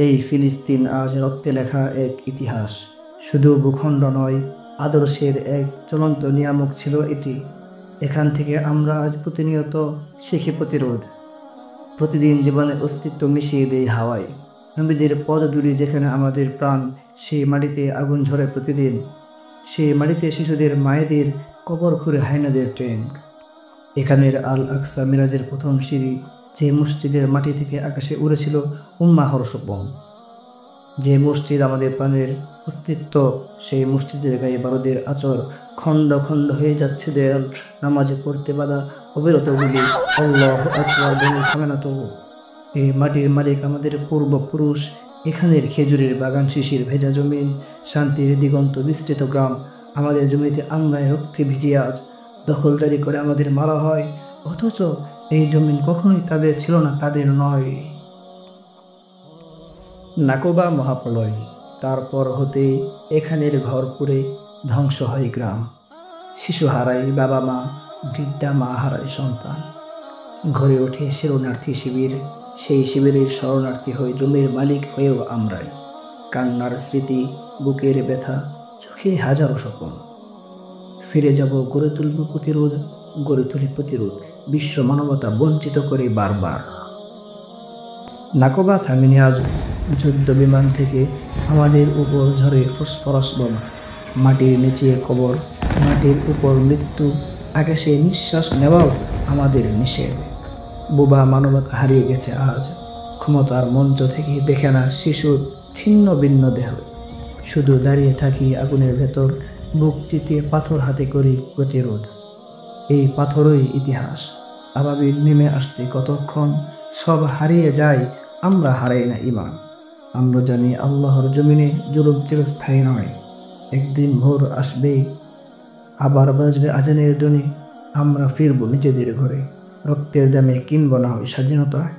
এই ফিলিস্তিন আজ রক্তে লেখা এক ইতিহাস। শুধু ভূখণ্ড নয়, আদর্শের এক চলন্ত নিয়ামক ছিল এটি। এখান থেকে আমরা আজ প্রতিনিয়ত শিখি প্রতিরোধ। প্রতিদিন জীবনে অস্তিত্ব মিশিয়ে দেই হাওয়ায়। নবীদের পদধূলি যেখানে আমাদের প্রাণ, সেই মাটিতে আগুন ঝরে প্রতিদিন। সেই মাটিতে শিশুদের মায়েদের কবর খুঁড়ে হায়নাদের ট্যাঙ্ক। এখানের আল আকসা মিরাজের প্রথম সিঁড়ি, যে মসজিদের মাটি থেকে আকাশে উড়েছিল উম্মাহর স্বপন। যে মসজিদ আমাদের প্রাণের অস্তিত্ব, সেই মসজিদের গায়ে বারুদের আচর, খণ্ড খণ্ড হয়ে যাচ্ছে দেয়াল, নামাজে পড়তে বাধা, অবিরত গুলি, আল্লাহু আকবার বলে থামে না তবু। এই মাটির মালিক আমাদের পূর্বপুরুষ, এখানের খেজুরের বাগান, শিশির ভেজা জমিন, শান্তির দিগন্ত বিস্তৃত গ্রাম। আমাদের জমিতে আমরাই রক্তে ভিজিয়ে আজ দখলদারি করে আমাদের মারা হয়, অথচ এই জমিন কখনোই তাদের ছিল না, তাদের নয়। নাকোবা মহাপ্রলয়, তারপর হতে এখানের ঘর পুড়ে ধ্বংস হয় গ্রাম। শিশু হারায় বাবা মা, বৃদ্ধা মা হারায় সন্তান। ঘরে ওঠে শরণার্থী শিবির, সেই শিবিরের শরণার্থী হয়ে জমির মালিক হয়েও আমরাই। কান্নার স্মৃতি, বুকের ব্যথা, চোখে হাজারো স্বপ্ন। ফিরে যাব, গড়ে তুলব প্রতিরোধ, গড়ে তুলি প্রতিরোধ। বিশ্ব মানবতা বঞ্চিত করে বারবার। নাকোবা থামিনি আজ, যুদ্ধ বিমান থেকে আমাদের উপর ঝরে ফসফরাস বোমা। মাটির নিচে কবর, মাটির উপর মৃত্যু, আকাশে নিঃশ্বাস নেওয়াও আমাদের নিষেধ। বোবা মানবতা হারিয়ে গেছে আজ। ক্ষমতার মঞ্চ থেকে দেখে না শিশুর ছিন্ন ভিন্ন দেহ। শুধু দাঁড়িয়ে থাকি আগুনের ভেতর, বুক চিতিয়ে পাথর হাতে করি প্রতিরোধ। এই পাথরই ইতিহাস। আবাবিল নেমে আসতে কতক্ষণ, সব হারিয়ে যায়, আমরা হারাই না ঈমান। আমরা জানি আল্লাহর জমিনে জুলুম চিরস্থায়ী নয়। একদিন ভোর আসবে, আবার বাজবে আজানের ধ্বনি, আমরা ফিরব নিজেদের ঘরে। রক্তের দামে কিনব না হয় স্বাধীনতা।